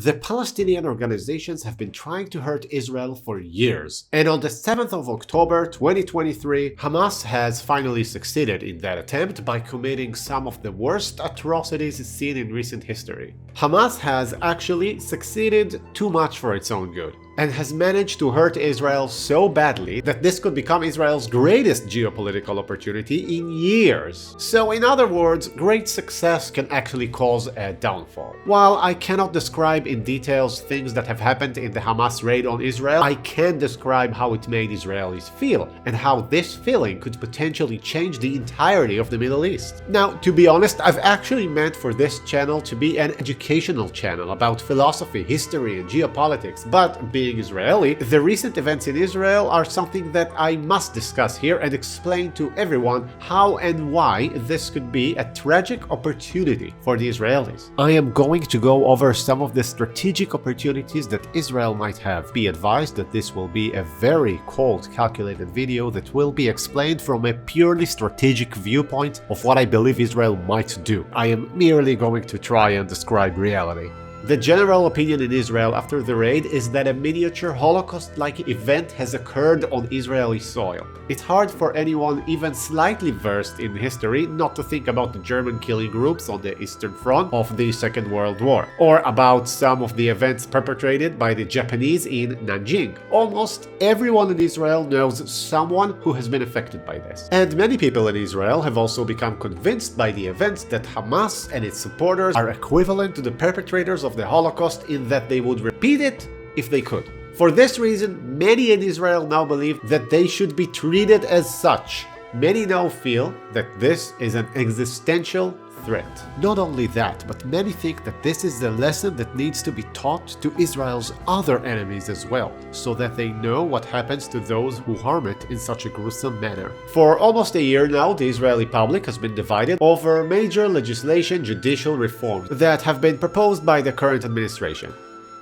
The Palestinian organizations have been trying to hurt Israel for years, and on the 7th of October 2023, Hamas has finally succeeded in that attempt by committing some of the worst atrocities seen in recent history. Hamas has actually succeeded too much for its own good, and has managed to hurt Israel so badly that this could become Israel's greatest geopolitical opportunity in years. So in other words, great success can actually cause a downfall. While I cannot describe in details things that have happened in the Hamas raid on Israel, I can describe how it made Israelis feel, and how this feeling could potentially change the entirety of the Middle East. Now, to be honest, I've actually meant for this channel to be an educational channel about philosophy, history, and geopolitics, but being Israeli, the recent events in Israel are something that I must discuss here and explain to everyone how and why this could be a tragic opportunity for the Israelis. I am going to go over some of the strategic opportunities that Israel might have. Be advised that this will be a very cold, calculated video that will be explained from a purely strategic viewpoint of what I believe Israel might do. I am merely going to try and describe reality. The general opinion in Israel after the raid is that a miniature Holocaust-like event has occurred on Israeli soil. It's hard for anyone even slightly versed in history not to think about the German killing groups on the Eastern Front of the Second World War, or about some of the events perpetrated by the Japanese in Nanjing. Almost everyone in Israel knows someone who has been affected by this. And many people in Israel have also become convinced by the events that Hamas and its supporters are equivalent to the perpetrators of the Holocaust in that they would repeat it if they could. For this reason, many in Israel now believe that they should be treated as such. Many now feel that this is an existential threat. Not only that, but many think that this is the lesson that needs to be taught to Israel's other enemies as well, so that they know what happens to those who harm it in such a gruesome manner. For almost a year now, the Israeli public has been divided over major legislation, judicial reforms that have been proposed by the current administration.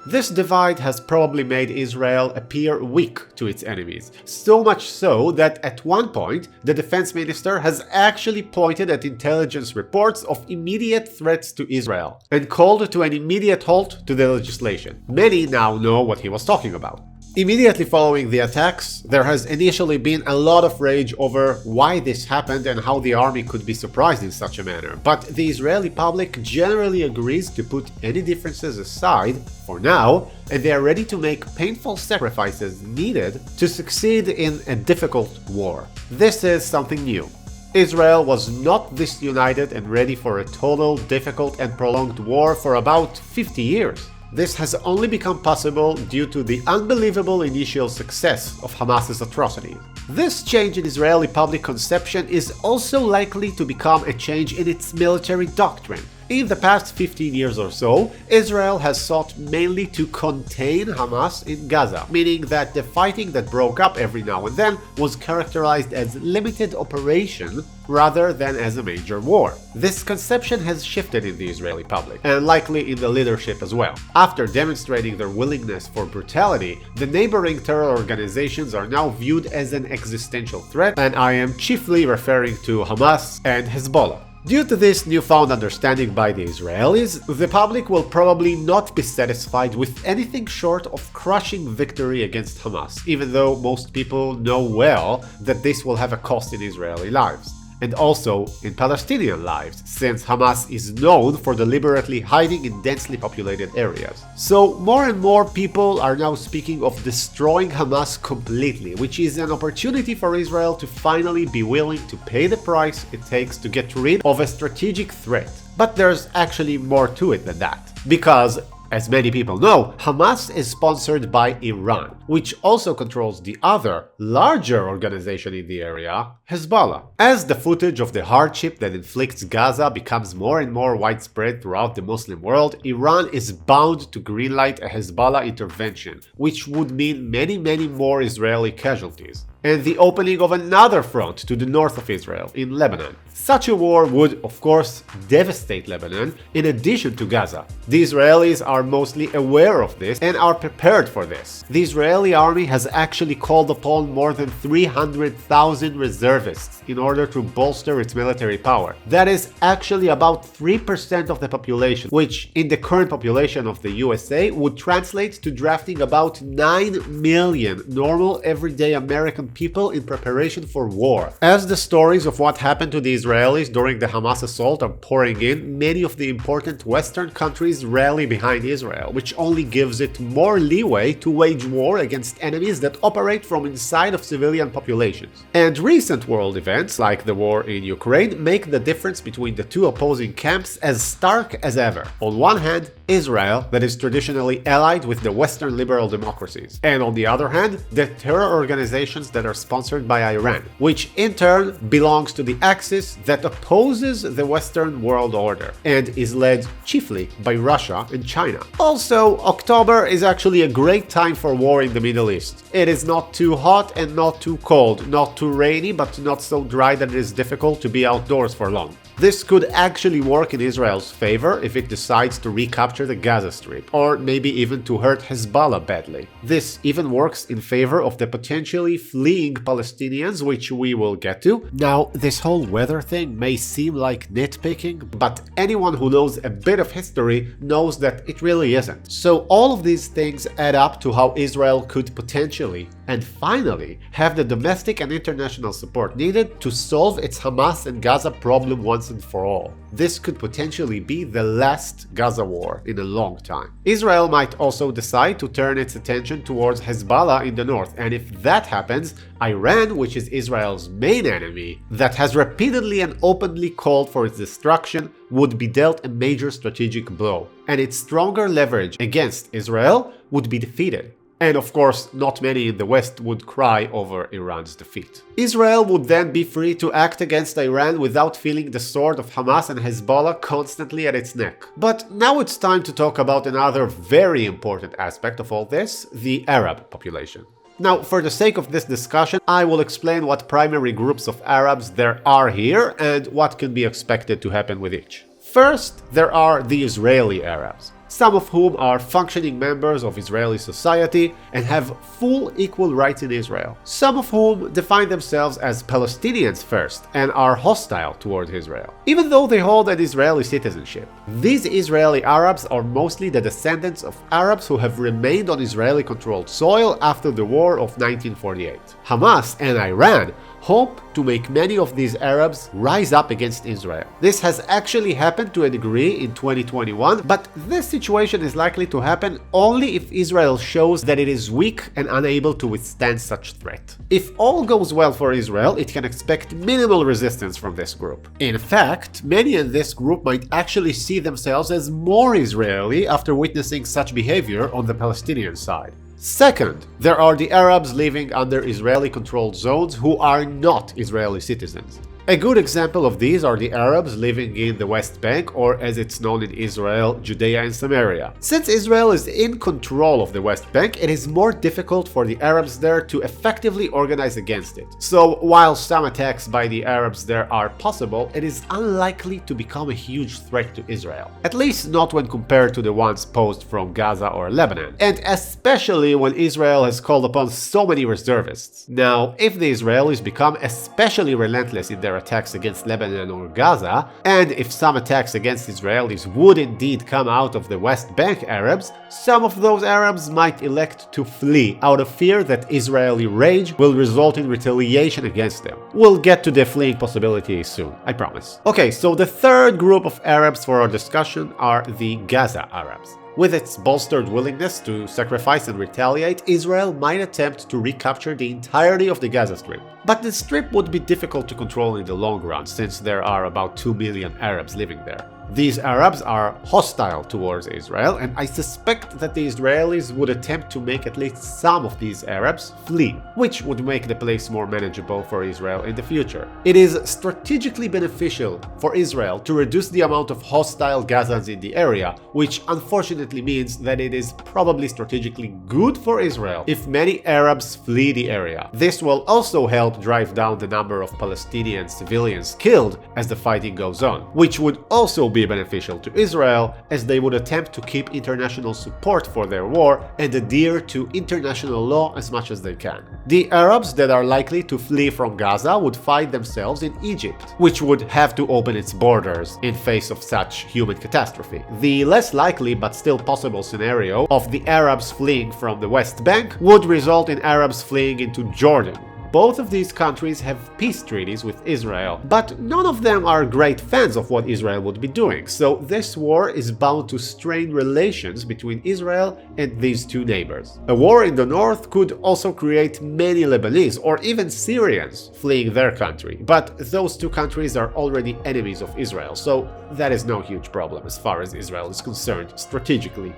This divide has probably made Israel appear weak to its enemies, so much so that at one point the defense minister has actually pointed at intelligence reports of immediate threats to Israel and called to an immediate halt to the legislation. Many now know what he was talking about. Immediately following the attacks, there has initially been a lot of rage over why this happened and how the army could be surprised in such a manner, but the Israeli public generally agrees to put any differences aside for now, and they are ready to make painful sacrifices needed to succeed in a difficult war. This is something new. Israel was not this united and ready for a total, difficult, and prolonged war for about 50 years. This has only become possible due to the unbelievable initial success of Hamas's atrocities. This change in Israeli public conception is also likely to become a change in its military doctrine. In the past 15 years or so, Israel has sought mainly to contain Hamas in Gaza, meaning that the fighting that broke up every now and then was characterized as limited operation rather than as a major war. This conception has shifted in the Israeli public, and likely in the leadership as well. After demonstrating their willingness for brutality, the neighboring terror organizations are now viewed as an existential threat, and I am chiefly referring to Hamas and Hezbollah. Due to this newfound understanding by the Israelis, the public will probably not be satisfied with anything short of crushing victory against Hamas, even though most people know well that this will have a cost in Israeli lives, and also in Palestinian lives, since Hamas is known for deliberately hiding in densely populated areas. So more and more people are now speaking of destroying Hamas completely, which is an opportunity for Israel to finally be willing to pay the price it takes to get rid of a strategic threat. But there's actually more to it than that, because as many people know, Hamas is sponsored by Iran, which also controls the other, larger organization in the area, Hezbollah. As the footage of the hardship that inflicts Gaza becomes more and more widespread throughout the Muslim world, Iran is bound to greenlight a Hezbollah intervention, which would mean many more Israeli casualties. and the opening of another front to the north of Israel, in Lebanon. Such a war would, of course, devastate Lebanon, in addition to Gaza. The Israelis are mostly aware of this and are prepared for this. The Israeli army has actually called upon more than 300,000 reservists in order to bolster its military power. That is actually about 3% of the population, which in the current population of the USA would translate to drafting about 9 million normal everyday American people in preparation for war. As the stories of what happened to the Israelis during the Hamas assault are pouring in, many of the important Western countries rally behind Israel, which only gives it more leeway to wage war against enemies that operate from inside of civilian populations. And recent world events, like the war in Ukraine, make the difference between the two opposing camps as stark as ever. On one hand, Israel, that is traditionally allied with the Western liberal democracies, and on the other hand, the terror organizations that are sponsored by Iran, which in turn belongs to the axis that opposes the Western world order and is led chiefly by Russia and China. Also, October is actually a great time for war in the Middle East. It is not too hot and not too cold, not too rainy, but not so dry that it is difficult to be outdoors for long. This could actually work in Israel's favor if it decides to recapture the Gaza Strip, or maybe even to hurt Hezbollah badly. This even works in favor of the potentially fleeing Palestinians, which we will get to. Now, this whole weather thing may seem like nitpicking, but anyone who knows a bit of history knows that it really isn't. So all of these things add up to how Israel could potentially, and finally, have the domestic and international support needed to solve its Hamas and Gaza problem once and for all. This could potentially be the last Gaza war in a long time. Israel might also decide to turn its attention towards Hezbollah in the north, and if that happens, Iran, which is Israel's main enemy, that has repeatedly and openly called for its destruction, would be dealt a major strategic blow, and its stronger leverage against Israel would be defeated. And of course, not many in the West would cry over Iran's defeat. Israel would then be free to act against Iran without feeling the sword of Hamas and Hezbollah constantly at its neck. But now it's time to talk about another very important aspect of all this, the Arab population. Now, for the sake of this discussion, I will explain what primary groups of Arabs there are here and what can be expected to happen with each. First, there are the Israeli Arabs, some of whom are functioning members of Israeli society and have full equal rights in Israel. Some of whom define themselves as Palestinians first and are hostile toward Israel, even though they hold an Israeli citizenship. These Israeli Arabs are mostly the descendants of Arabs who have remained on Israeli-controlled soil after the war of 1948. Hamas and Iran hope to make many of these Arabs rise up against Israel. This has actually happened to a degree in 2021, but this situation is likely to happen only if Israel shows that it is weak and unable to withstand such threat. If all goes well for Israel, it can expect minimal resistance from this group. In fact, many in this group might actually see themselves as more Israeli after witnessing such behavior on the Palestinian side. Second, there are the Arabs living under Israeli-controlled zones who are not Israeli citizens. A good example of these are the Arabs living in the West Bank, or as it's known in Israel, Judea and Samaria. Since Israel is in control of the West Bank, it is more difficult for the Arabs there to effectively organize against it. So while some attacks by the Arabs there are possible, it is unlikely to become a huge threat to Israel. At least not when compared to the ones posed from Gaza or Lebanon, and especially when Israel has called upon so many reservists. Now, if the Israelis become especially relentless in their attacks against Lebanon or Gaza, and if some attacks against Israelis would indeed come out of the West Bank Arabs, some of those Arabs might elect to flee out of fear that Israeli rage will result in retaliation against them. We'll get to the fleeing possibility soon, I promise. Okay, so the third group of Arabs for our discussion are the Gaza Arabs. With its bolstered willingness to sacrifice and retaliate, Israel might attempt to recapture the entirety of the Gaza Strip. But the Strip would be difficult to control in the long run, since there are about 2 million Arabs living there. These Arabs are hostile towards Israel, and I suspect that the Israelis would attempt to make at least some of these Arabs flee, which would make the place more manageable for Israel in the future. It is strategically beneficial for Israel to reduce the amount of hostile Gazans in the area, which unfortunately means that it is probably strategically good for Israel if many Arabs flee the area. This will also help drive down the number of Palestinian civilians killed as the fighting goes on, which would also be beneficial to Israel as they would attempt to keep international support for their war and adhere to international law as much as they can. The Arabs that are likely to flee from Gaza would find themselves in Egypt, which would have to open its borders in face of such human catastrophe. The less likely but still possible scenario of the Arabs fleeing from the West Bank would result in Arabs fleeing into Jordan. Both of these countries have peace treaties with Israel, but none of them are great fans of what Israel would be doing, so this war is bound to strain relations between Israel and these two neighbors. A war in the north could also create many Lebanese or even Syrians fleeing their country, but those two countries are already enemies of Israel, so that is no huge problem as far as Israel is concerned strategically.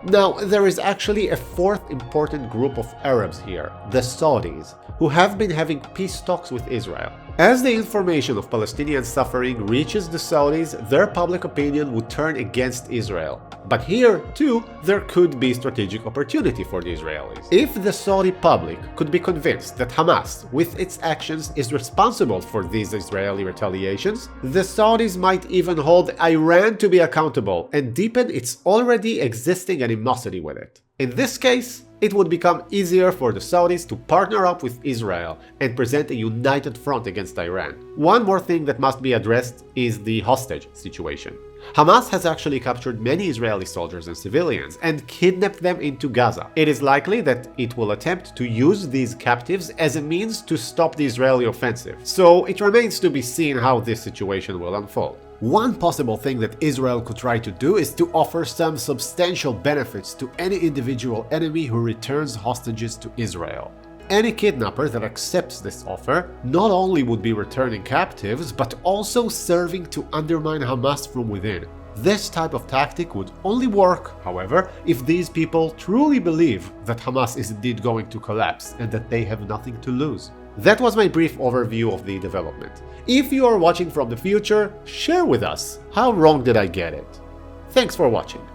Now, there is actually a fourth important group of Arabs here, the Saudis, who have been having peace talks with Israel. As the information of Palestinian suffering reaches the Saudis, their public opinion would turn against Israel. But here, too, there could be strategic opportunity for the Israelis. If the Saudi public could be convinced that Hamas, with its actions, is responsible for these Israeli retaliations, the Saudis might even hold Iran to be accountable and deepen its already existing animosity with it. In this case, it would become easier for the Saudis to partner up with Israel and present a united front against Iran. One more thing that must be addressed is the hostage situation. Hamas has actually captured many Israeli soldiers and civilians and kidnapped them into Gaza. It is likely that it will attempt to use these captives as a means to stop the Israeli offensive, so it remains to be seen how this situation will unfold. One possible thing that Israel could try to do is to offer some substantial benefits to any individual enemy who returns hostages to Israel. Any kidnapper that accepts this offer not only would be returning captives, but also serving to undermine Hamas from within. This type of tactic would only work, however, if these people truly believe that Hamas is indeed going to collapse and that they have nothing to lose. That was my brief overview of the development. If you are watching from the future, share with us how wrong did I get it. Thanks for watching.